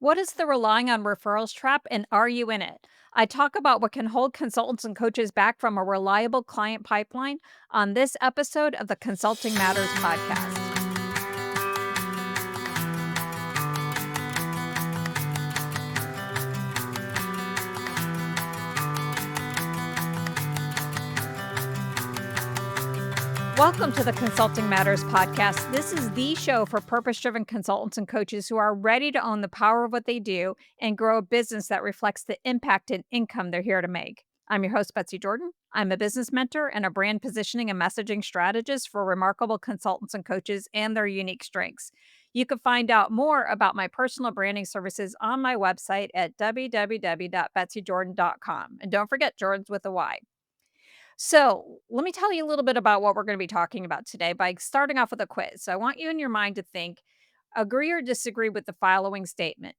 What is the relying on referrals trap and are you in it? I talk about what can hold consultants and coaches back from a reliable client pipeline on this episode of the Consulting Matters podcast. Welcome to the Consulting Matters podcast. This is the show for purpose driven consultants and coaches who are ready to own the power of what they do and grow a business that reflects the impact and income they're here to make. I'm your host, Betsy Jordan. I'm a business mentor and a brand positioning and messaging strategist for remarkable consultants and coaches and their unique strengths. You can find out more about my personal branding services on my website at www.betsyjordan.com. And don't forget, Jordan's with a Y. So, let me tell you a little bit about what we're going to be talking about today by starting off with a quiz. So, I want you in your mind to think, agree or disagree with the following statement.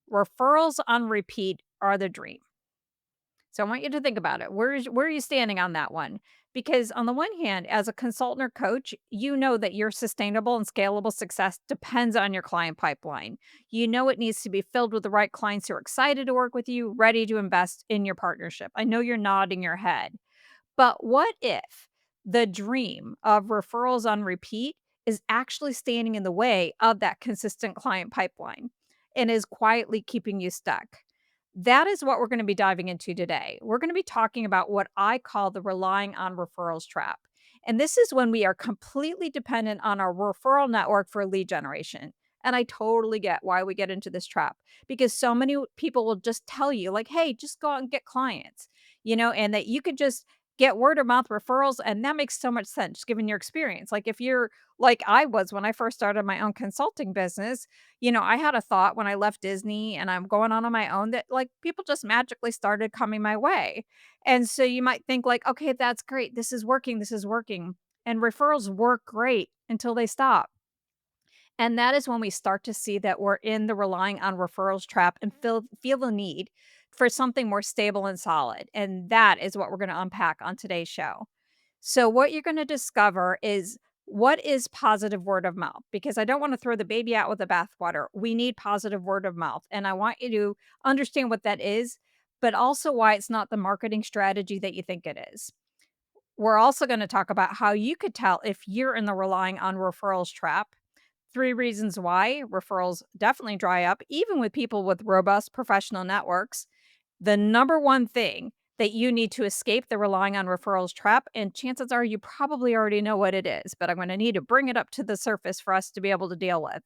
Referrals on repeat are the dream. So, I want you to think about it. Where are you standing on that one? Because on the one hand, as a consultant or coach, you know that your sustainable and scalable success depends on your client pipeline. You know it needs to be filled with the right clients who are excited to work with you, ready to invest in your partnership. I know you're nodding your head. But what if the dream of referrals on repeat is actually standing in the way of that consistent client pipeline and is quietly keeping you stuck? That is what we're going to be diving into today. We're going to be talking about what I call the relying on referrals trap. And this is when we are completely dependent on our referral network for lead generation. And I totally get why we get into this trap because so many people will just tell you, like, hey, just go out and get clients, and that you could just get word of mouth referrals, and that makes so much sense given your experience. Like, if you're like I was when I first started my own consulting business, I had a thought when I left Disney and I'm going on my own that, like, people just magically started coming my way. And so you might think like, "Okay, that's great. This is working. This is working." And referrals work great until they stop. And that is when we start to see that we're in the relying on referrals trap and feel the need for something more stable and solid. And that is what we're going to unpack on today's show. So what you're going to discover is what is positive word of mouth, because I don't want to throw the baby out with the bathwater. We need positive word of mouth, and I want you to understand what that is, but also why it's not the marketing strategy that you think it is. We're also going to talk about how you could tell if you're in the relying on referrals trap. 3 reasons why referrals definitely dry up, even with people with robust professional networks. The number one thing that you need to escape the relying on referrals trap, and chances are you probably already know what it is, but I'm going to need to bring it up to the surface for us to be able to deal with.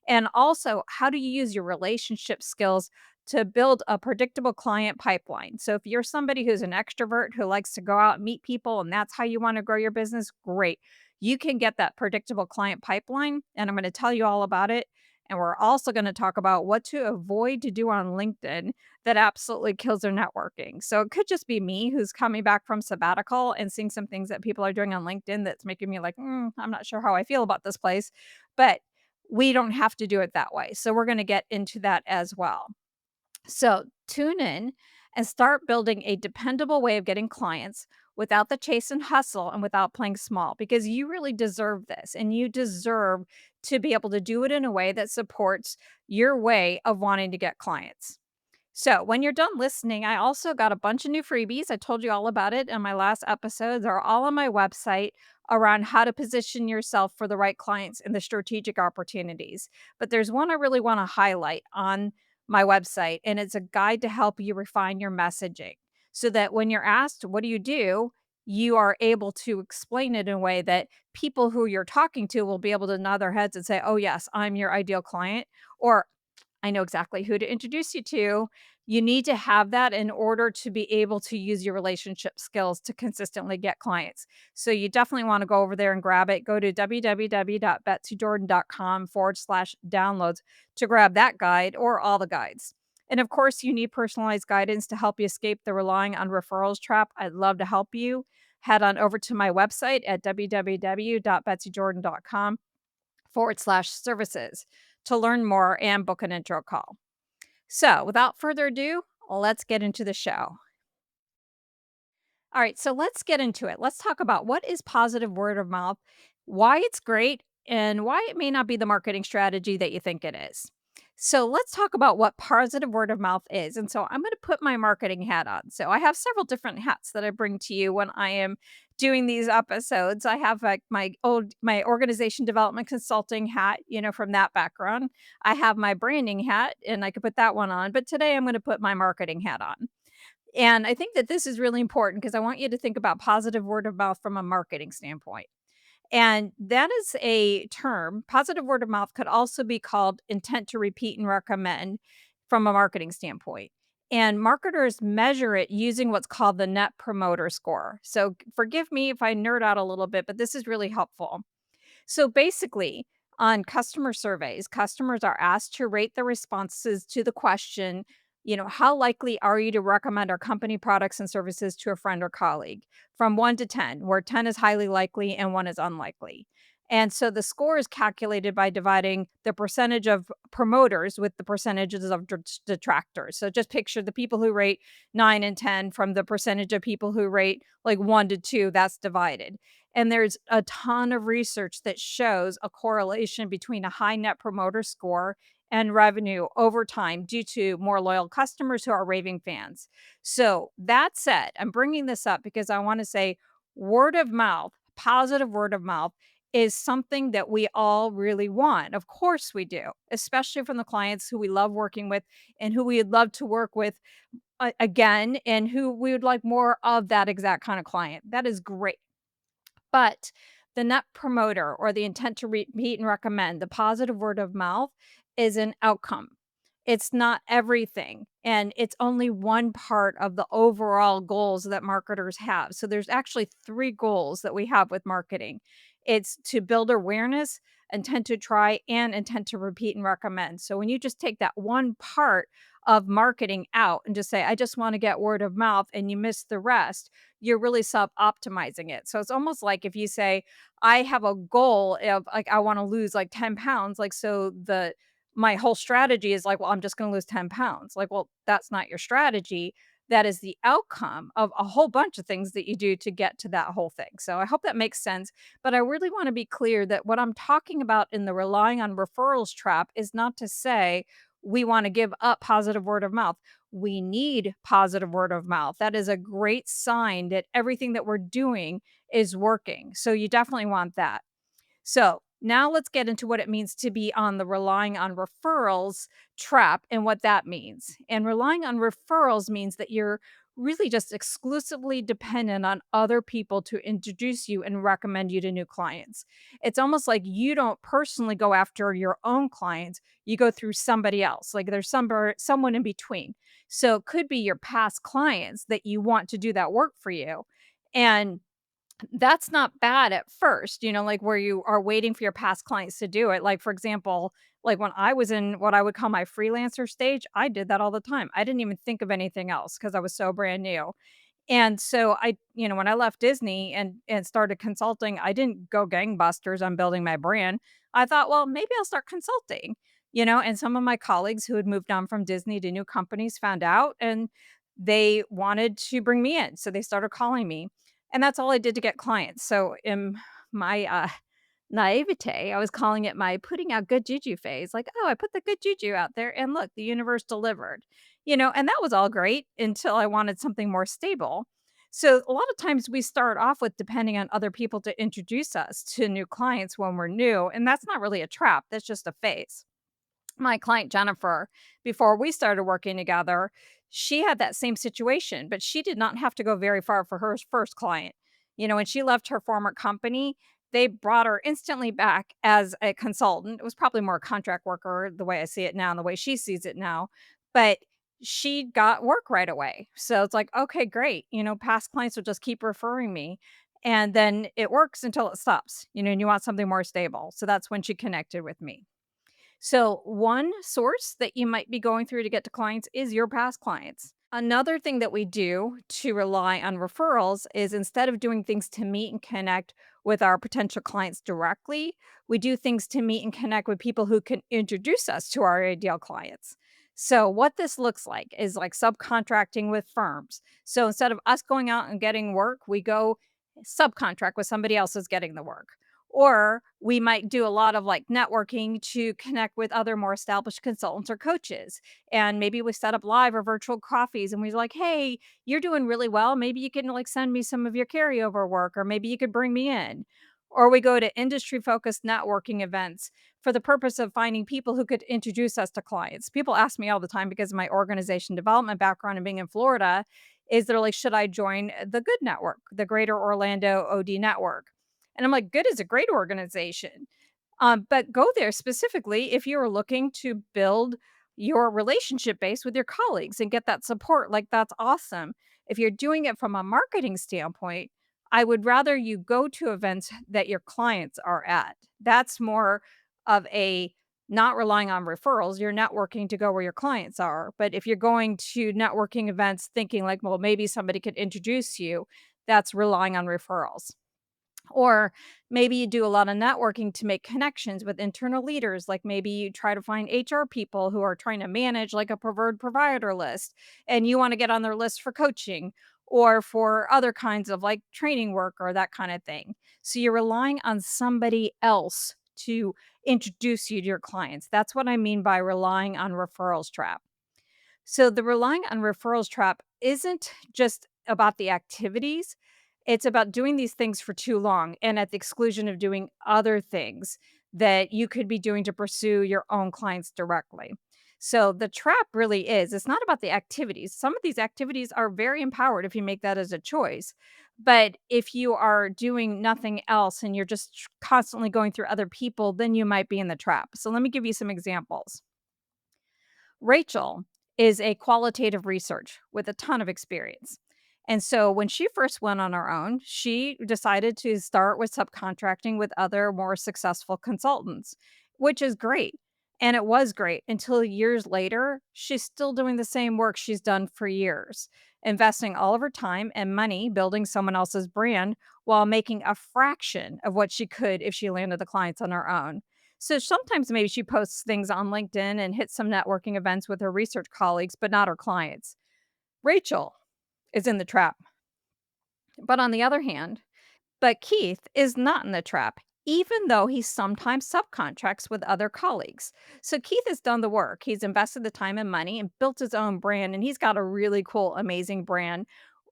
And also, how do you use your relationship skills to build a predictable client pipeline? So, if you're somebody who's an extrovert who likes to go out and meet people and that's how you want to grow your business, great. You can get that predictable client pipeline, and I'm going to tell you all about it. And we're also going to talk about what to avoid to do on LinkedIn that absolutely kills their networking. So it could just be me who's coming back from sabbatical and seeing some things that people are doing on LinkedIn that's making me like, I'm not sure how I feel about this place. But we don't have to do it that way. So we're going to get into that as well. So tune in and start building a dependable way of getting clients without the chase and hustle and without playing small, because you really deserve this and you deserve to be able to do it in a way that supports your way of wanting to get clients. So, when you're done listening, I also got a bunch of new freebies. I told you all about it in my last episode. They're all on my website around how to position yourself for the right clients and the strategic opportunities. But there's one I really want to highlight on my website, and it's a guide to help you refine your messaging so that when you're asked, what do? You are able to explain it in a way that people who you're talking to will be able to nod their heads and say, oh, yes, I'm your ideal client. Or I know exactly who to introduce you to. You need to have that in order to be able to use your relationship skills to consistently get clients. So you definitely want to go over there and grab it. Go to www.betsyjordan.com/downloads to grab that guide or all the guides. And of course, you need personalized guidance to help you escape the relying on referrals trap. I'd love to help you. Head on over to my website at www.betsyjordan.com/services to learn more and book an intro call. So, without further ado, let's get into the show. All right, so let's get into it. Let's talk about what is positive word of mouth, why it's great, and why it may not be the marketing strategy that you think it is. So let's talk about what positive word of mouth is. And so I'm going to put my marketing hat on. So I have several different hats that I bring to you when I am doing these episodes. I have like my organization development consulting hat, from that background. I have my branding hat and I could put that one on, but today I'm going to put my marketing hat on. And I think that this is really important because I want you to think about positive word of mouth from a marketing standpoint. And that is a term. Positive word of mouth could also be called intent to repeat and recommend from a marketing standpoint. And marketers measure it using what's called the net promoter score. So forgive me if I nerd out a little bit, but this is really helpful. So basically, on customer surveys, customers are asked to rate the responses to the question, how likely are you to recommend our company products and services to a friend or colleague from 1 to 10, where 10 is highly likely and 1 is unlikely. And so the score is calculated by dividing the percentage of promoters with the percentages of detractors. So just picture the people who rate 9 and 10 from the percentage of people who rate like 1 to 2, that's divided. And there's a ton of research that shows a correlation between a high net promoter score and revenue over time due to more loyal customers who are raving fans. So, that said, I'm bringing this up because I want to say word of mouth, positive word of mouth is something that we all really want. Of course we do, especially from the clients who we love working with and who we would love to work with again and who we would like more of that exact kind of client. That is great. But the net promoter or the intent to repeat and recommend, the positive word of mouth is an outcome. It's not everything. And it's only one part of the overall goals that marketers have. So there's actually three goals that we have with marketing it's to build awareness, intent to try, and intent to repeat and recommend. So when you just take that one part of marketing out and just say, I just want to get word of mouth, and you miss the rest, you're really sub optimizing it. So it's almost like if you say, I have a goal of like, I want to lose like 10 pounds. Like, so my whole strategy is like, well, I'm just going to lose 10 pounds. Like, well, that's not your strategy. That is the outcome of a whole bunch of things that you do to get to that whole thing. So I hope that makes sense. But I really want to be clear that what I'm talking about in the relying on referrals trap is not to say we want to give up positive word of mouth. We need positive word of mouth. That is a great sign that everything that we're doing is working. So you definitely want that. So now let's get into what it means to be on the relying on referrals trap and what that means. And relying on referrals means that you're really just exclusively dependent on other people to introduce you and recommend you to new clients. It's almost like you don't personally go after your own clients, you go through somebody else. Like there's someone in between. So it could be your past clients that you want to do that work for you. And that's not bad at first, like where you are waiting for your past clients to do it. Like, for example, like when I was in what I would call my freelancer stage, I did that all the time. I didn't even think of anything else because I was so brand new. And so when I left Disney and started consulting, I didn't go gangbusters on building my brand. I thought, well, maybe I'll start consulting, and some of my colleagues who had moved on from Disney to new companies found out and they wanted to bring me in. So they started calling me. And that's all I did to get clients. So in my naivete, I was calling it my putting out good juju phase. Like, oh, I put the good juju out there and look, the universe delivered, and that was all great until I wanted something more stable. So a lot of times we start off with depending on other people to introduce us to new clients when we're new. And that's not really a trap. That's just a phase. My client Jennifer, before we started working together, she had that same situation, but she did not have to go very far for her first client. When she left her former company, they brought her instantly back as a consultant. It was probably more a contract worker the way I see it now and the way she sees it now, but she got work right away. So it's like, okay, great. Past clients will just keep referring me. And then it works until it stops, and you want something more stable. So that's when she connected with me. So, one source that you might be going through to get to clients is your past clients. Another thing that we do to rely on referrals is instead of doing things to meet and connect with our potential clients directly, we do things to meet and connect with people who can introduce us to our ideal clients. So, what this looks like is like subcontracting with firms. So, instead of us going out and getting work, we go subcontract with somebody else who's getting the work. Or we might do a lot of like networking to connect with other more established consultants or coaches. And maybe we set up live or virtual coffees and we're like, hey, you're doing really well. Maybe you can like send me some of your carryover work, or maybe you could bring me in. Or we go to industry focused networking events for the purpose of finding people who could introduce us to clients. People ask me all the time because of my organization development background and being in Florida, is they're like, should I join the Good Network, the Greater Orlando OD Network? And I'm like, Good is a great organization. But go there specifically if you are looking to build your relationship base with your colleagues and get that support. Like, that's awesome. If you're doing it from a marketing standpoint, I would rather you go to events that your clients are at. That's more of a not relying on referrals. You're networking to go where your clients are. But if you're going to networking events thinking like, well, maybe somebody could introduce you, that's relying on referrals. Or maybe you do a lot of networking to make connections with internal leaders. Like maybe you try to find HR people who are trying to manage like a preferred provider list and you want to get on their list for coaching or for other kinds of like training work or that kind of thing. So you're relying on somebody else to introduce you to your clients. That's what I mean by relying on referrals trap. So the relying on referrals trap isn't just about the activities. It's about doing these things for too long and at the exclusion of doing other things that you could be doing to pursue your own clients directly. So the trap really is, it's not about the activities. Some of these activities are very empowered if you make that as a choice. But if you are doing nothing else and you're just constantly going through other people, then you might be in the trap. So let me give you some examples. Rachel is a qualitative research with a ton of experience. And so when she first went on her own, she decided to start with subcontracting with other more successful consultants, which is great. And it was great until years later, she's still doing the same work she's done for years, investing all of her time and money building someone else's brand while making a fraction of what she could if she landed the clients on her own. So sometimes maybe she posts things on LinkedIn and hits some networking events with her research colleagues, but not her clients. Rachel is in the trap. But on the other hand, Keith is not in the trap, even though he sometimes subcontracts with other colleagues. So Keith has done the work. He's invested the time and money and built his own brand, and he's got a really cool, amazing brand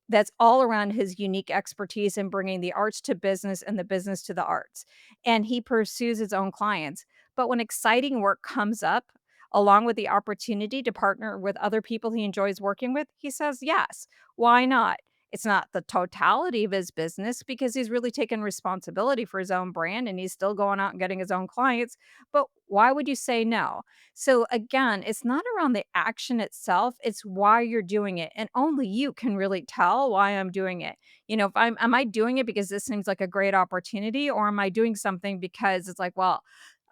that's all around his unique expertise in bringing the arts to business and the business to the arts. And he pursues his own clients. But when exciting work comes up, along with the opportunity to partner with other people he enjoys working with, he says yes. Why not? It's not the totality of his business because he's really taken responsibility for his own brand and he's still going out and getting his own clients. But why would you say no? So again, it's not around the action itself, it's why you're doing it. And only you can really tell why I'm doing it. You know, if I'm am I doing it because this seems like a great opportunity, or am I doing something because it's like, well,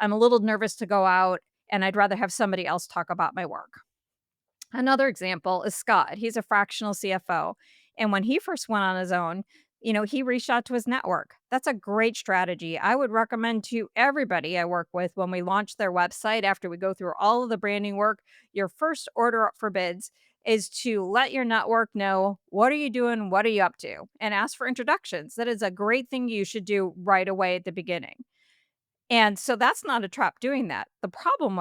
I'm a little nervous to go out and I'd rather have somebody else talk about my work. Another example is Scott. He's a fractional CFO. And when he first went on his own, he reached out to his network. That's a great strategy. I would recommend to everybody I work with when we launch their website after we go through all of the branding work, your first order up for bids is to let your network know what are you doing, what are you up to, and ask for introductions. That is a great thing you should do right away at the beginning. And so that's not a trap doing that. The problem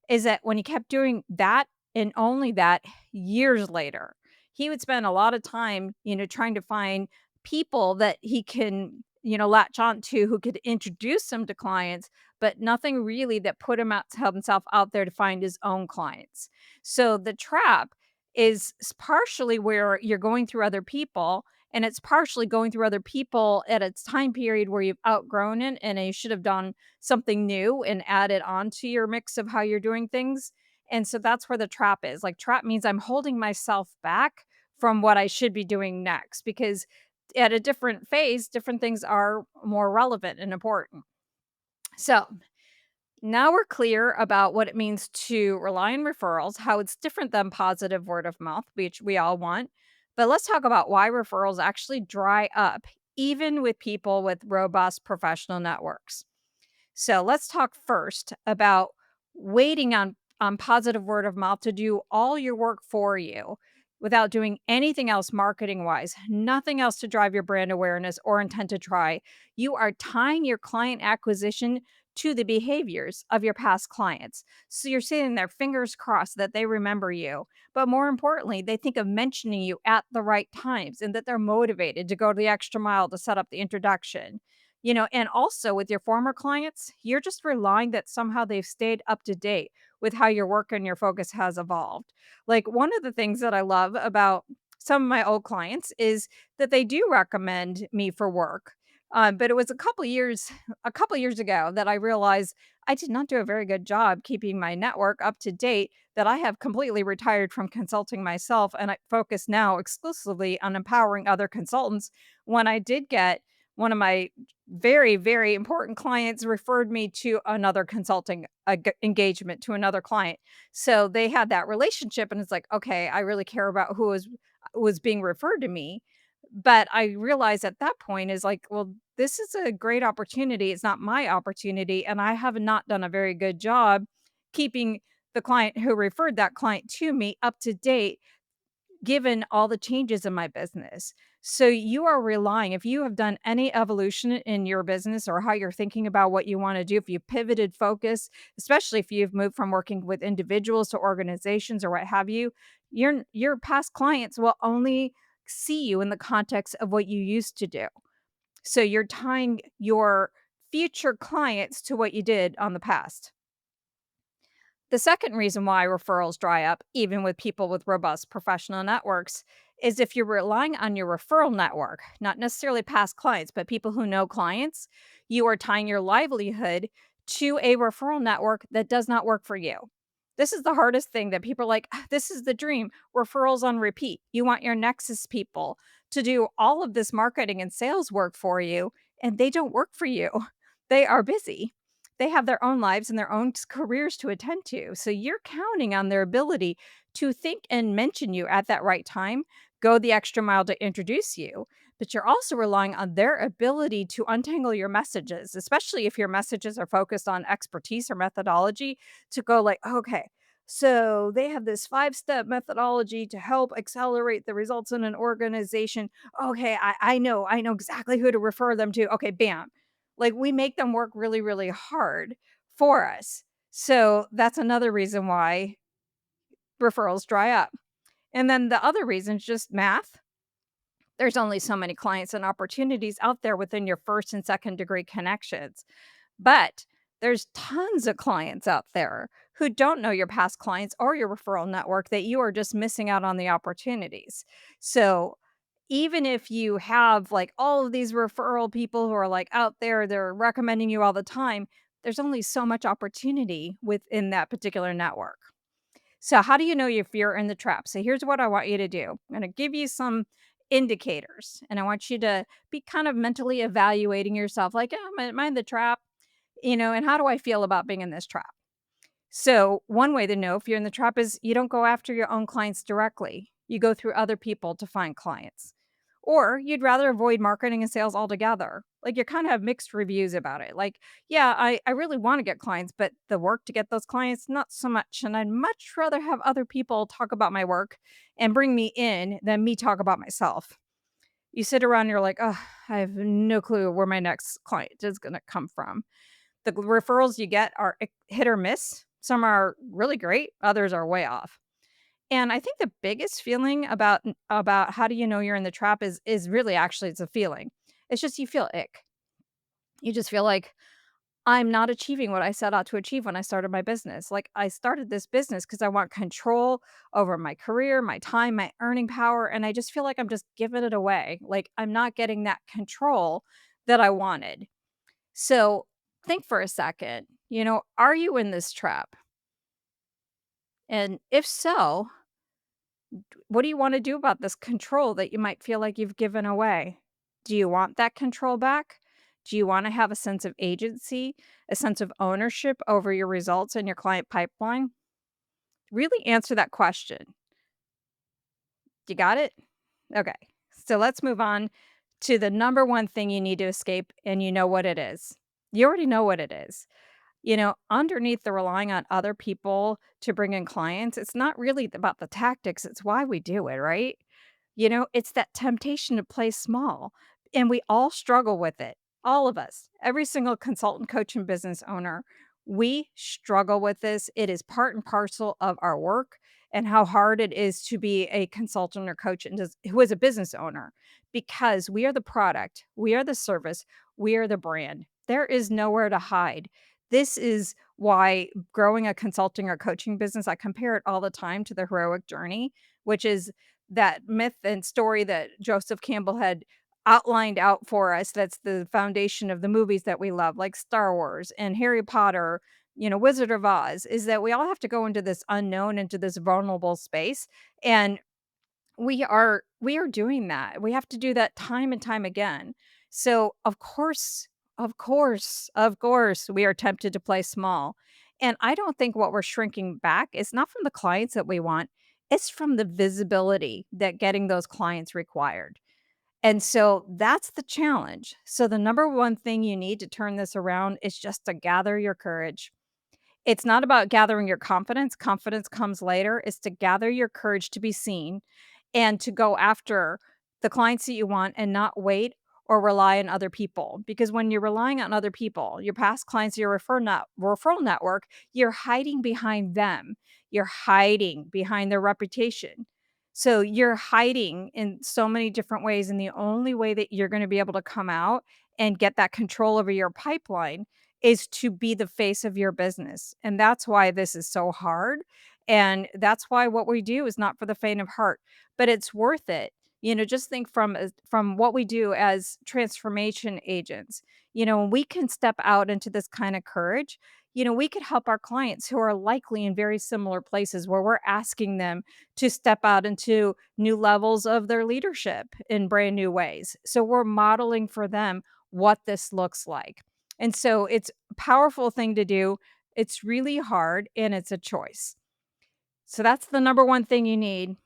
is that when he kept doing that and only that years later, he would spend a lot of time, trying to find people that he can, latch on to who could introduce him to clients, but nothing really that put him out himself out there to find his own clients. So the trap is partially where you're going through other people, and it's partially going through other people at a time period where you've outgrown it and you should have done something new and added on to your mix of how you're doing things. And so that's where the trap is. Like, trap means I'm holding myself back from what I should be doing next because at a different phase, different things are more relevant and important. So now we're clear about what it means to rely on referrals, how it's different than positive word of mouth, which we all want. But let's talk about why referrals actually dry up, even with people with robust professional networks. So let's talk first about waiting on positive word of mouth to do all your work for you. without doing anything else marketing wise, nothing else to drive your brand awareness or intent to try. You are tying your client acquisition to the behaviors of your past clients. So you're sitting there, fingers crossed that they remember you. But more importantly, they think of mentioning you at the right times and that they're motivated to go the extra mile to set up the introduction. And also with your former clients, you're just relying that somehow they've stayed up to date with how your work and your focus has evolved. Like, one of the things that I love about some of my old clients is that they do recommend me for work. But it was a couple years ago that I realized I did not do a very good job keeping my network up to date, that I have completely retired from consulting myself, and I focus now exclusively on empowering other consultants. When I did get one of my very, very important clients referred me to another consulting engagement to another client. So they had that relationship, and it's like, okay, I really care about who was being referred to me. But I realized at that point is like, well, this is a great opportunity. It's not my opportunity. And I have not done a very good job keeping the client who referred that client to me up to date, given all the changes in my business. So you are relying, if you have done any evolution in your business or how you're thinking about what you want to do, if you pivoted focus, especially if you've moved from working with individuals to organizations or what have you, your past clients will only see you in the context of what you used to do. So you're tying your future clients to what you did on the past. The second reason why referrals dry up, even with people with robust professional networks, is if you're relying on your referral network, not necessarily past clients, but people who know clients, you are tying your livelihood to a referral network that does not work for you. This is the hardest thing that people are like, "Ah, this is the dream, referrals on repeat." You want your Nexus people to do all of this marketing and sales work for you, and they don't work for you. They are busy. They have their own lives and their own careers to attend to. So you're counting on their ability to think and mention you at that right time, go the extra mile to introduce you. But you're also relying on their ability to untangle your messages, especially if your messages are focused on expertise or methodology, to go like, okay, so they have this 5-step methodology to help accelerate the results in an organization. Okay, I know exactly who to refer them to. Okay, bam, like, we make them work really, really hard for us. So, that's another reason why referrals dry up. And then the other reason is just math. There's only so many clients and opportunities out there within your first and second degree connections. But there's tons of clients out there who don't know your past clients or your referral network, that you are just missing out on the opportunities. So even if you have like all of these referral people who are like out there, they're recommending you all the time, there's only so much opportunity within that particular network. So, how do you know if you're in the trap? So, here's what I want you to do. I'm going to give you some indicators, and I want you to be kind of mentally evaluating yourself like, oh, am I in the trap? And how do I feel about being in this trap? So, one way to know if you're in the trap is you don't go after your own clients directly. You go through other people to find clients. Or you'd rather avoid marketing and sales altogether. Like, you kind of have mixed reviews about it. Like, yeah, I really want to get clients, but the work to get those clients, not so much. And I'd much rather have other people talk about my work and bring me in than me talk about myself. You sit around and you're like, oh, I have no clue where my next client is going to come from. The referrals you get are hit or miss. Some are really great, others are way off. And I think the biggest feeling about how do you know you're in the trap is really actually it's a feeling. It's just you feel ick. You just feel like I'm not achieving what I set out to achieve when I started my business. Like, I started this business because I want control over my career, my time, my earning power, and I just feel like I'm just giving it away. Like, I'm not getting that control that I wanted. So, think for a second, are you in this trap? And if so, what do you wanna do about this control that you might feel like you've given away? Do you want that control back? Do you wanna have a sense of agency, a sense of ownership over your results and your client pipeline? Really answer that question. You got it? Okay. So let's move on to the number one thing you need to escape, and you know what it is. You already know what it is. Underneath the relying on other people to bring in clients, it's not really about the tactics, it's why we do it, right? It's that temptation to play small, and we all struggle with it. All of us, every single consultant, coach, and business owner, we struggle with this. It is part and parcel of our work and how hard it is to be a consultant or coach and who is a business owner because we are the product, we are the service, we are the brand. There is nowhere to hide. This is why growing a consulting or coaching business, I compare it all the time to the heroic journey, which is that myth and story that Joseph Campbell had outlined out for us. That's the foundation of the movies that we love, like Star Wars and Harry Potter, Wizard of Oz, is that we all have to go into this unknown, into this vulnerable space. And we are doing that. We have to do that time and time again. So, of course, we are tempted to play small. And I don't think what we're shrinking back is not from the clients that we want, it's from the visibility that getting those clients required. And so that's the challenge. So the number one thing you need to turn this around is just to gather your courage. It's not about gathering your confidence comes later, it's to gather your courage to be seen and to go after the clients that you want and not wait or rely on other people, because when you're relying on other people, your past clients, your referral network, you're hiding behind them. You're hiding behind their reputation. So you're hiding in so many different ways, and the only way that you're gonna be able to come out and get that control over your pipeline is to be the face of your business, and that's why this is so hard, and that's why what we do is not for the faint of heart, but it's worth it. Just think from what we do as transformation agents. When we can step out into this kind of courage, we could help our clients who are likely in very similar places where we're asking them to step out into new levels of their leadership in brand new ways. So we're modeling for them what this looks like. And so it's a powerful thing to do. It's really hard and it's a choice. So that's the number one thing you need.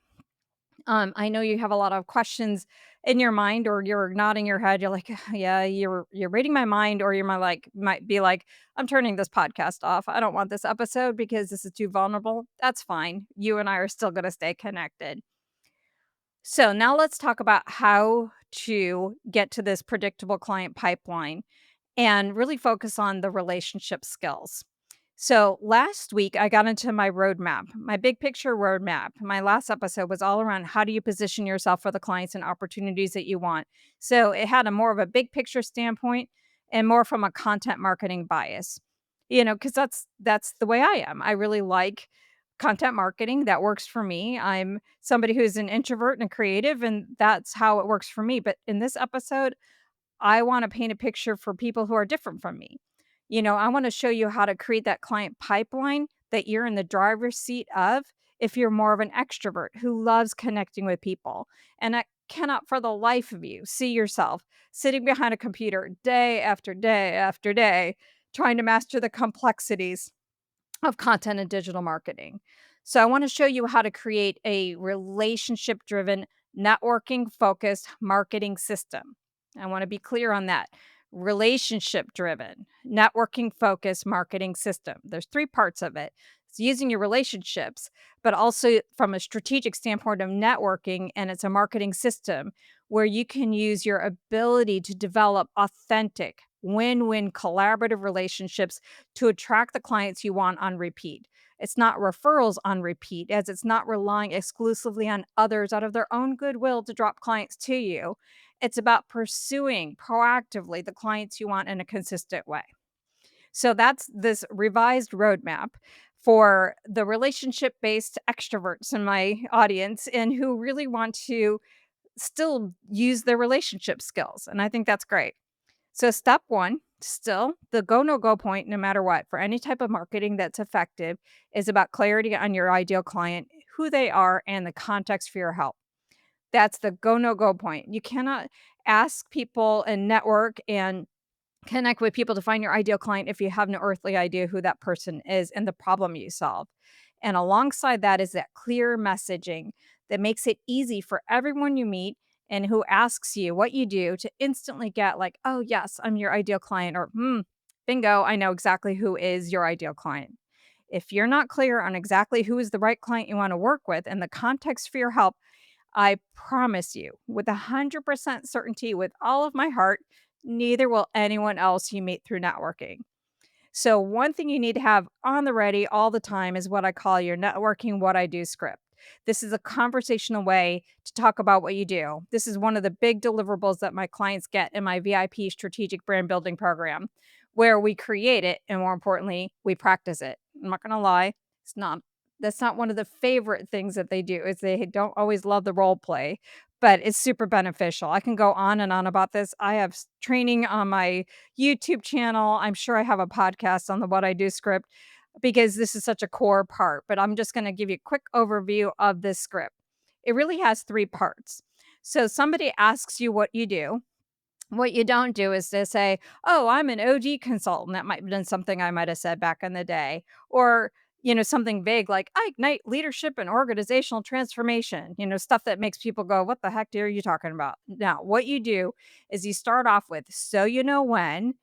I know you have a lot of questions in your mind or you're nodding your head. You're like, yeah, you're reading my mind, or you might be like, I'm turning this podcast off. I don't want this episode because this is too vulnerable. That's fine. You and I are still gonna stay connected. So now let's talk about how to get to this predictable client pipeline and really focus on the relationship skills. So last week, I got into my roadmap, my big picture roadmap. My last episode was all around how do you position yourself for the clients and opportunities that you want. So it had a more of a big picture standpoint and more from a content marketing bias. Because that's the way I am. I really like content marketing. That works for me. I'm somebody who's an introvert and a creative, and that's how it works for me. But in this episode, I wanna paint a picture for people who are different from me. I wanna show you how to create that client pipeline that you're in the driver's seat of if you're more of an extrovert who loves connecting with people. And I cannot for the life of you see yourself sitting behind a computer day after day after day trying to master the complexities of content and digital marketing. So I want to show you how to create a relationship driven, networking focused marketing system. I want to be clear on that. Relationship driven, networking focused marketing system. There's three parts of it. It's using your relationships, but also from a strategic standpoint of networking, and it's a marketing system where you can use your ability to develop authentic, win win collaborative relationships to attract the clients you want on repeat. It's not referrals on repeat, as it's not relying exclusively on others out of their own goodwill to drop clients to you. It's about pursuing proactively the clients you want in a consistent way. So that's this revised roadmap for the relationship based extroverts in my audience and who really want to still use their relationship skills. And I think that's great. So, step one, still the go, no go point, no matter what, for any type of marketing that's effective, is about clarity on your ideal client, who they are, and the context for your help. That's the go, no go point. You cannot ask people and network and connect with people to find your ideal client if you have no earthly idea who that person is and the problem you solve. And alongside that is that clear messaging that makes it easy for everyone you meet and who asks you what you do to instantly get like, oh, yes, I'm your ideal client, or, bingo, I know exactly who is your ideal client. If you're not clear on exactly who is the right client you want to work with and the context for your help, I promise you, with 100% certainty, with all of my heart, neither will anyone else you meet through networking. So, one thing you need to have on the ready all the time is what I call your networking what I do script. This is a conversational way to talk about what you do. This is one of the big deliverables that my clients get in my VIP strategic brand building program, where we create it and more importantly, we practice it. I'm not going to lie, it's not that's not one of the favorite things that they do is they don't always love the role play, but it's super beneficial. I can go on and on about this. I have training on my YouTube channel. I'm sure I have a podcast on the What I Do script because this is such a core part, but I'm just going to give you a quick overview of this script. It really has three parts. So somebody asks you what you do. What you don't do is to say, "Oh, I'm an OG consultant." That might have been something I might have said back in the day. Or, something vague like, "I ignite leadership and organizational transformation." Stuff that makes people go, "What the heck are you talking about?" Now, what you do is you start off with, "So you know when,"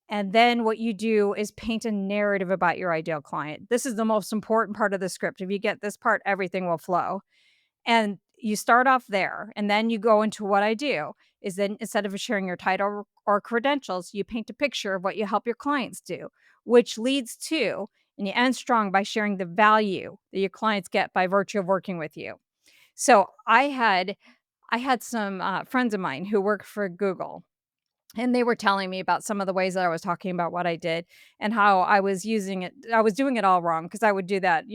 and then what you do is paint a narrative about your ideal client. This is the most important part of the script. If you get this part, everything will flow. And you start off there, and then you go into what I do is then instead of sharing your title or credentials, you paint a picture of what you help your clients do, which leads to, and you end strong by sharing the value that your clients get by virtue of working with you. So I had some friends of mine who work for Google, and they were telling me about some of the ways that I was talking about what I did and how I was doing it all wrong because I would do that,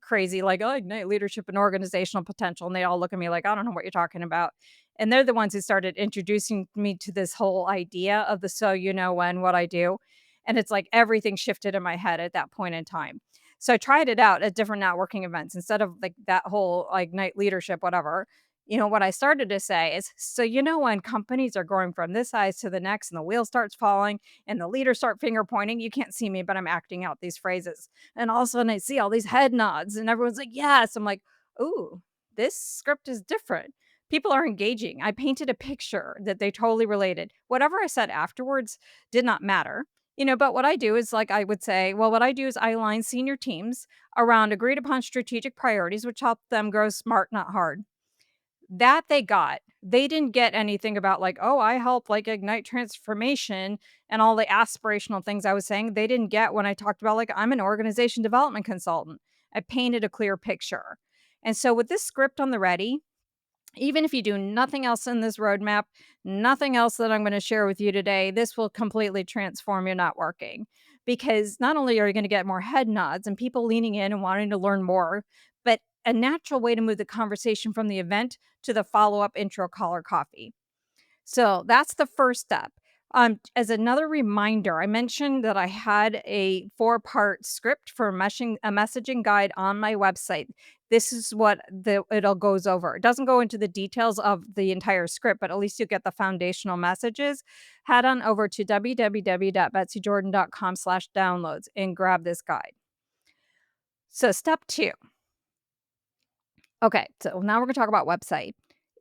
crazy, like, "Oh, ignite leadership and organizational potential." And they all look at me like, "I don't know what you're talking about." And they're the ones who started introducing me to this whole idea of the "so you know when" what I do. And it's like everything shifted in my head at that point in time. So I tried it out at different networking events instead of like that whole like ignite leadership, whatever. What I started to say is, so when companies are going from this size to the next and the wheel starts falling and the leaders start finger pointing, you can't see me, but I'm acting out these phrases. And all of a sudden I see all these head nods and everyone's like, yes. I'm like, ooh, this script is different. People are engaging. I painted a picture that they totally related. Whatever I said afterwards did not matter. But what I do is like I would say, well, what I do is I align senior teams around agreed upon strategic priorities, which help them grow smart, not hard. That they got. They didn't get anything about like, "Oh, I help, like, ignite transformation," and all the aspirational things I was saying. They didn't get when I talked about, like, I'm an organization development consultant. I painted a clear picture. And so with this script on the ready, even if you do nothing else in this roadmap, nothing else that I'm going to share with you today, this will completely transform your networking. Because not only are you going to get more head nods and people leaning in and wanting to learn more, but a natural way to move the conversation from the event to the follow up intro call or coffee. So that's the first step. As another reminder, I mentioned that I had a four-part script for a messaging guide on my website. This is what it all goes over. It doesn't go into the details of the entire script, but at least you get the foundational messages. Head on over to www.betsyjordan.com/downloads and grab this guide. So step two. Okay, so now we're gonna talk about website.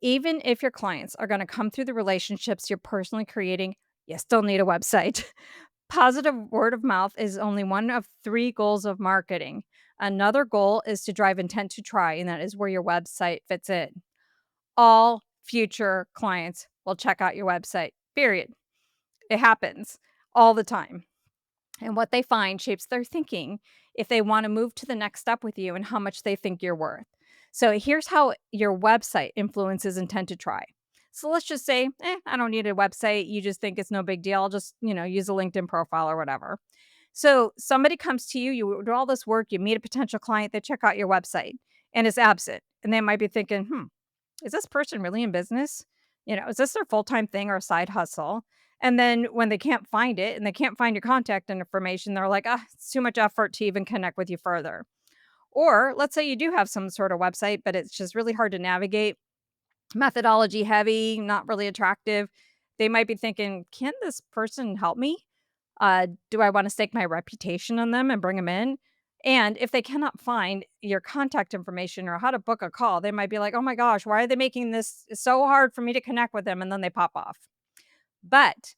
Even if your clients are gonna come through the relationships you're personally creating, you still need a website. Positive word of mouth is only one of three goals of marketing. Another goal is to drive intent to try, and that is where your website fits in. All future clients will check out your website, period. It happens all the time. And what they find shapes their thinking if they want to move to the next step with you and how much they think you're worth. So here's how your website influences intent to try. So let's just say, I don't need a website. You just think it's no big deal. I'll just, use a LinkedIn profile or whatever. So somebody comes to you, you do all this work, you meet a potential client, they check out your website and it's absent. And they might be thinking, is this person really in business? Is this their full-time thing or a side hustle? And then when they can't find it and they can't find your contact information, they're like, it's too much effort to even connect with you further. Or let's say you do have some sort of website, but it's just really hard to navigate, methodology heavy, not really attractive. They might be thinking, can this person help me? Do I want to stake my reputation on them and bring them in? And if they cannot find your contact information or how to book a call, they might be like, oh my gosh, why are they making this so hard for me to connect with them? And then they pop off. But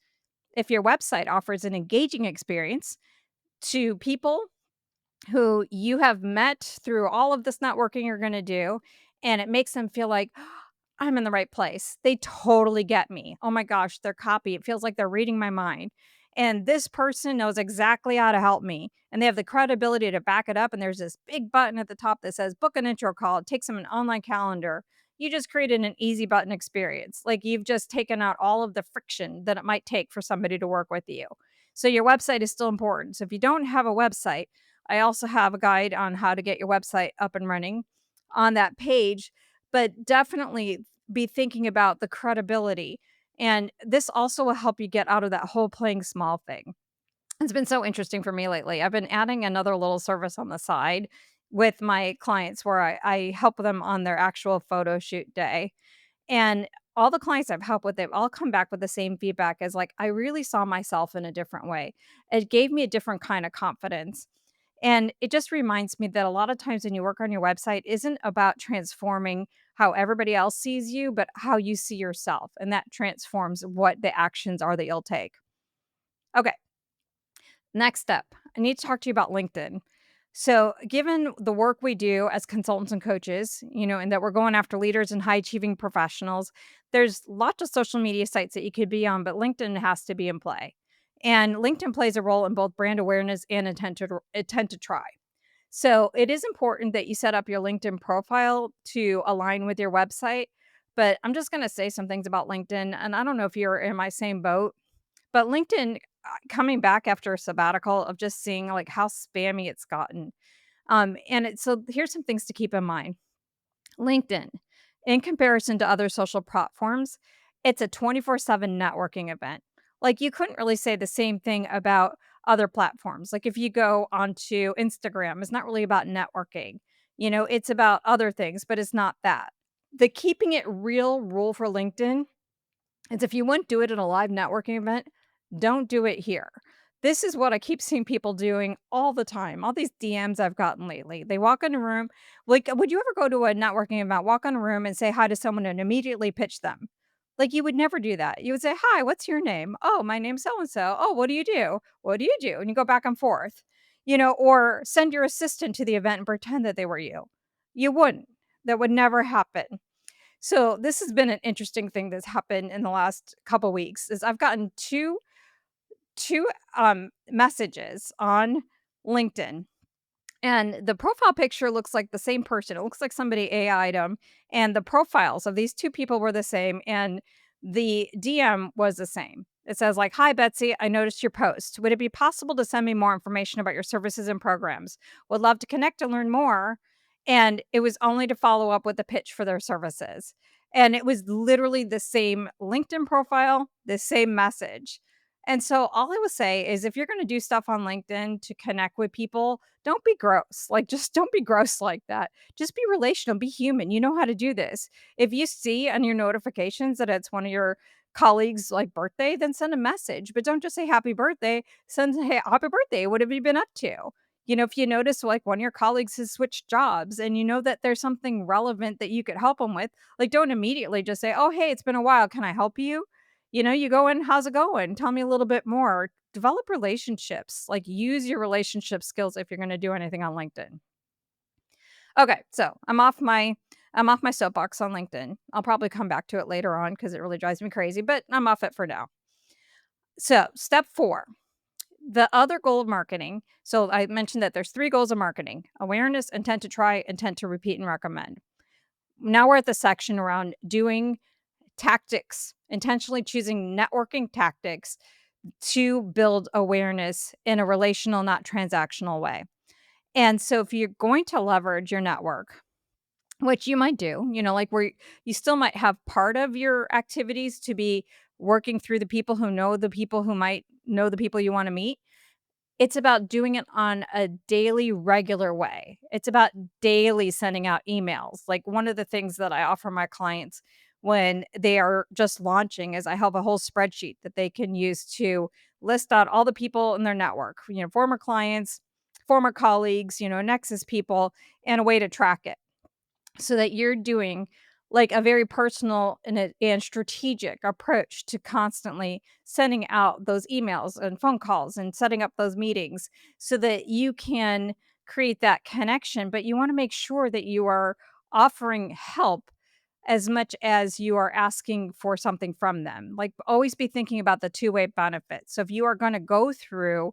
If your website offers an engaging experience to people who you have met through all of this networking you're gonna do, and it makes them feel like, I'm in the right place. They totally get me. Oh my gosh, their copy, it feels like they're reading my mind. And this person knows exactly how to help me. And they have the credibility to back it up. And there's this big button at the top that says book an intro call. It takes them an online calendar. You just created an easy button experience. Like you've just taken out all of the friction that it might take for somebody to work with you. So your website is still important. So if you don't have a website, I also have a guide on how to get your website up and running on that page, but definitely be thinking about the credibility. And this also will help you get out of that whole playing small thing. It's been so interesting for me lately. I've been adding another little service on the side with my clients where I help them on their actual photo shoot day. And all the clients I've helped with, they've all come back with the same feedback as like, I really saw myself in a different way. It gave me a different kind of confidence. And it just reminds me that a lot of times when you work on your website isn't about transforming how everybody else sees you, but how you see yourself. And that transforms what the actions are that you'll take. Okay, next up, I need to talk to you about LinkedIn. So, given the work we do as consultants and coaches, and that we're going after leaders and high achieving professionals, there's lots of social media sites that you could be on, but LinkedIn has to be in play. And LinkedIn plays a role in both brand awareness and intent to try. So it is important that you set up your LinkedIn profile to align with your website. But I'm just going to say some things about LinkedIn. And I don't know if you're in my same boat, but LinkedIn coming back after a sabbatical of just seeing like how spammy it's gotten. So here's some things to keep in mind. LinkedIn, in comparison to other social platforms, it's a 24/7 networking event. Like, you couldn't really say the same thing about other platforms. Like, if you go onto Instagram, it's not really about networking. It's about other things, but it's not that. The keeping it real rule for LinkedIn is if you wouldn't do it at a live networking event, don't do it here. This is what I keep seeing people doing all the time. All these DMs I've gotten lately. They walk in a room. Like, would you ever go to a networking event, walk in a room and say hi to someone and immediately pitch them? Like, you would never do that. You would say, "Hi, what's your name?" "Oh, my name's so and so." "Oh, what do you do?" "What do you do?" And you go back and forth, or send your assistant to the event and pretend that they were you. You wouldn't. That would never happen. So this has been an interesting thing that's happened in the last couple weeks is I've gotten two messages on LinkedIn, and the profile picture looks like the same person. It looks like somebody AI'd 'em, and the profiles of these 2 people were the same, and the DM was the same. It says like, "Hi, Betsy, I noticed your post. Would it be possible to send me more information about your services and programs? Would love to connect and learn more." And it was only to follow up with a pitch for their services. And it was literally the same LinkedIn profile, the same message. And so all I would say is if you're gonna do stuff on LinkedIn to connect with people, don't be gross. Like, just don't be gross like that. Just be relational, be human. You know how to do this. If you see on your notifications that it's one of your colleagues' like birthday, then send a message. But don't just say happy birthday. Send hey, happy birthday. What have you been up to? If you notice like one of your colleagues has switched jobs and you know that there's something relevant that you could help them with, like don't immediately just say, "Oh, hey, it's been a while. Can I help you?" You go in, "How's it going? Tell me a little bit more." Develop relationships, like, use your relationship skills if you're gonna do anything on LinkedIn. Okay, so I'm off my soapbox on LinkedIn. I'll probably come back to it later on because it really drives me crazy, but I'm off it for now. So, step 4, the other goal of marketing. So, I mentioned that there's 3 goals of marketing: awareness, intent to try, intent to repeat and recommend. Now we're at the section around doing tactics, intentionally choosing networking tactics to build awareness in a relational, not transactional way. And so if you're going to leverage your network, which you might do, like where you still might have part of your activities to be working through the people who know the people who might know the people you want to meet. It's about doing it on a daily, regular way. It's about daily sending out emails. Like one of the things that I offer my clients when they are just launching is I have a whole spreadsheet that they can use to list out all the people in their network, former clients, former colleagues, Nexus people, and a way to track it so that you're doing like a very personal and strategic approach to constantly sending out those emails and phone calls and setting up those meetings so that you can create that connection. But you want to make sure that you are offering help as much as you are asking for something from them. Like always be thinking about the two-way benefit. So if you are going to go through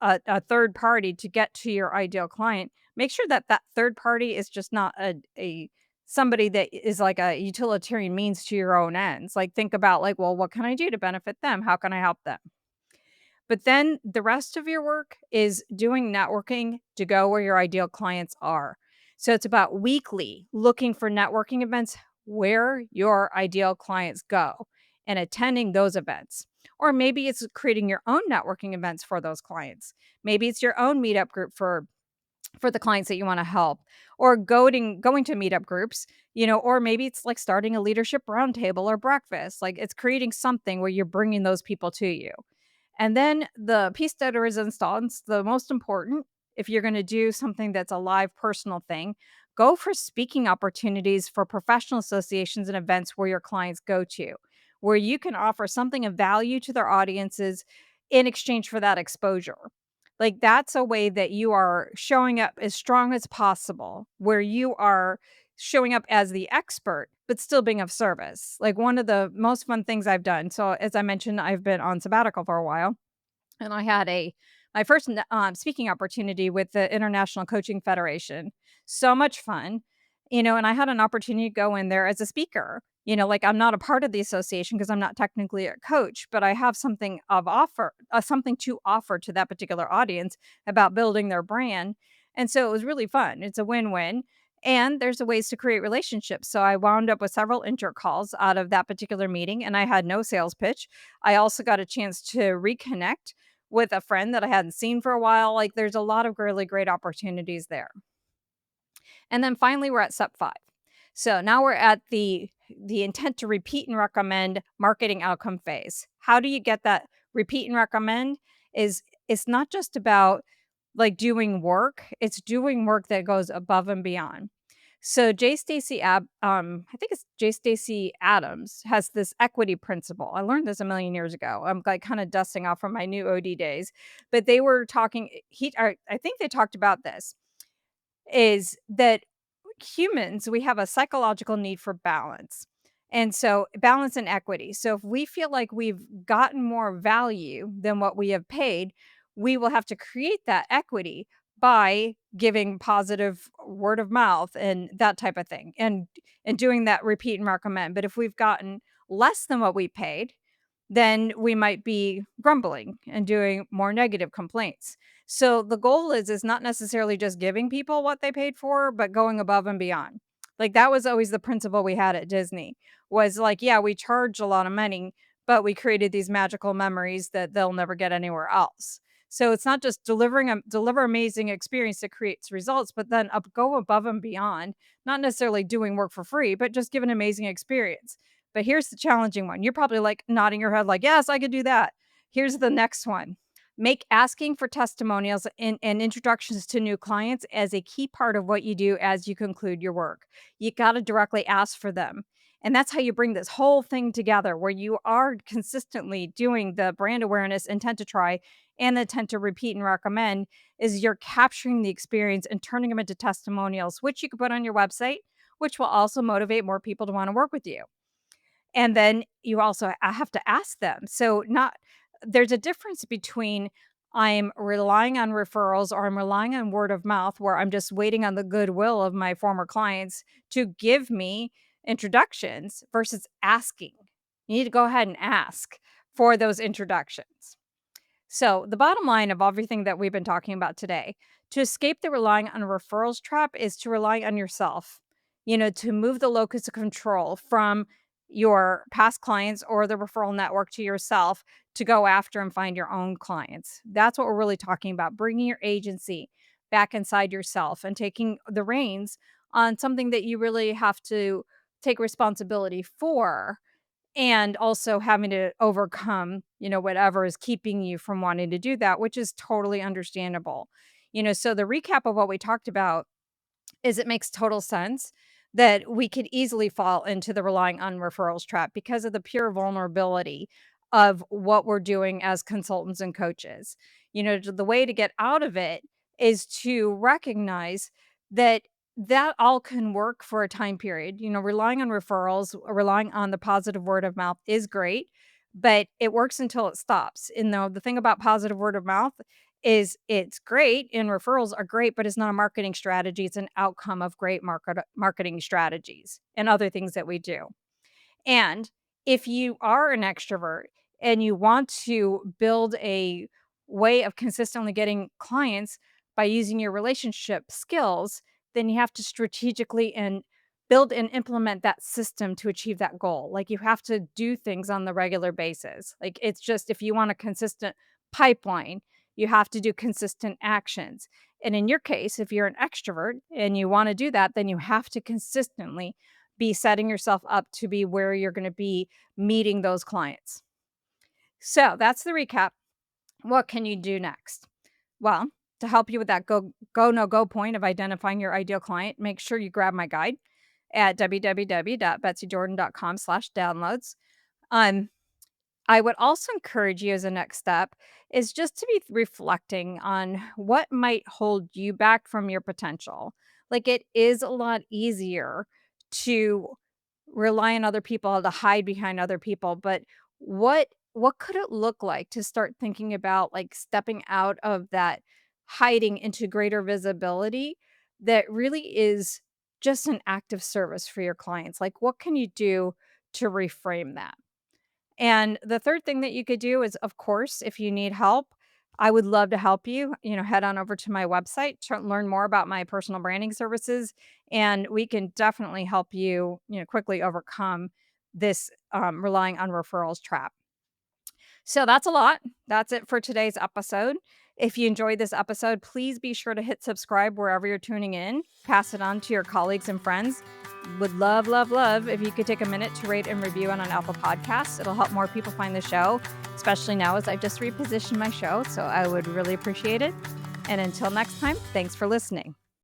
a third party to get to your ideal client, make sure that that third party is just not a somebody that is like a utilitarian means to your own ends. Like think about like, well, what can I do to benefit them? How can I help them? But then the rest of your work is doing networking to go where your ideal clients are. So it's about weekly looking for networking events where your ideal clients go and attending those events. Or maybe it's creating your own networking events for those clients. Maybe it's your own meetup group for the clients that you want to help, or going to meetup groups, or maybe it's like starting a leadership roundtable or breakfast. Like it's creating something where you're bringing those people to you. And then the piece de resistance, the most important, if you're going to do something that's a live personal thing, go for speaking opportunities for professional associations and events where your clients go to, where you can offer something of value to their audiences in exchange for that exposure. Like that's a way that you are showing up as strong as possible, where you are showing up as the expert, but still being of service. Like one of the most fun things I've done. So as I mentioned, I've been on sabbatical for a while and I had a my first speaking opportunity with the International Coaching Federation. So much fun, and I had an opportunity to go in there as a speaker. Like I'm not a part of the association because I'm not technically a coach, but I have something to offer to that particular audience about building their brand. And so it was really fun. It's a win-win. And there's a ways to create relationships. So I wound up with several intro calls out of that particular meeting, and I had no sales pitch. I also got a chance to reconnect with a friend that I hadn't seen for a while. Like, there's a lot of really great opportunities there. And then finally, we're at step 5. So now we're at the intent to repeat and recommend marketing outcome phase. How do you get that repeat and recommend? Is it's not just about like doing work, it's doing work that goes above and beyond. So I think it's J. Stacy Adams has this equity principle. I learned this a million years ago. I'm like kind of dusting off from my new OD days, but they were talking. I think they talked about this is that humans, we have a psychological need for balance. And so balance and equity. So if we feel like we've gotten more value than what we have paid, we will have to create that equity by giving positive word of mouth and that type of thing and doing that repeat and recommend. But if we've gotten less than what we paid, then we might be grumbling and doing more negative complaints. So the goal is not necessarily just giving people what they paid for, but going above and beyond. Like that was always the principle we had at Disney was like, yeah, we charge a lot of money, but we created these magical memories that they'll never get anywhere else. So it's not just deliver amazing experience that creates results, but then go above and beyond, not necessarily doing work for free, but just give an amazing experience. But here's the challenging one. You're probably like nodding your head like, "Yes, I could do that." Here's the next one. Make asking for testimonials and introductions to new clients as a key part of what you do as you conclude your work. You got to directly ask for them. And that's how you bring this whole thing together where you are consistently doing the brand awareness, intent to try, and the intent to repeat and recommend is you're capturing the experience and turning them into testimonials, which you can put on your website, which will also motivate more people to want to work with you. And then you also I have to ask them. So not there's a difference between I'm relying on referrals or I'm relying on word of mouth where I'm just waiting on the goodwill of my former clients to give me introductions versus asking. You need to go ahead and ask for those introductions. So, the bottom line of everything that we've been talking about today, to escape the relying on referrals trap is to rely on yourself, to move the locus of control from your past clients or the referral network to yourself to go after and find your own clients. That's what we're really talking about, bringing your agency back inside yourself and taking the reins on something that you really have to take responsibility for and also having to overcome, whatever is keeping you from wanting to do that, which is totally understandable. So the recap of what we talked about is it makes total sense that we could easily fall into the relying on referrals trap because of the pure vulnerability of what we're doing as consultants and coaches. The way to get out of it is to recognize that that all can work for a time period. Relying on referrals, relying on the positive word of mouth is great, but it works until it stops. And the thing about positive word of mouth is it's great and referrals are great, but it's not a marketing strategy. It's an outcome of great marketing strategies and other things that we do. And if you are an extrovert and you want to build a way of consistently getting clients by using your relationship skills, then you have to strategically and build and implement that system to achieve that goal. Like you have to do things on the regular basis. Like it's just if you want a consistent pipeline, you have to do consistent actions. And in your case, if you're an extrovert and you want to do that, then you have to consistently be setting yourself up to be where you're gonna be meeting those clients. So, that's the recap. What can you do next? Well, to help you with that no go point of identifying your ideal client, make sure you grab my guide at www.betsyjordan.com/downloads. Um, I would also encourage you as a next step is just to be reflecting on what might hold you back from your potential. Like it is a lot easier to rely on other people, to hide behind other people, but what could it look like to start thinking about like stepping out of that hiding into greater visibility that really is just an act of service for your clients? Like what can you do to reframe that? And the third thing that you could do is, of course, if you need help, I would love to help you. Head on over to my website to learn more about my personal branding services, and we can definitely help you, quickly overcome this relying on referrals trap. So that's a lot. That's it for today's episode. If you enjoyed this episode, please be sure to hit subscribe wherever you're tuning in. Pass it on to your colleagues and friends. Would love, love, love if you could take a minute to rate and review on an Apple Podcasts. It'll help more people find the show, especially now as I've just repositioned my show. So I would really appreciate it. And until next time, thanks for listening.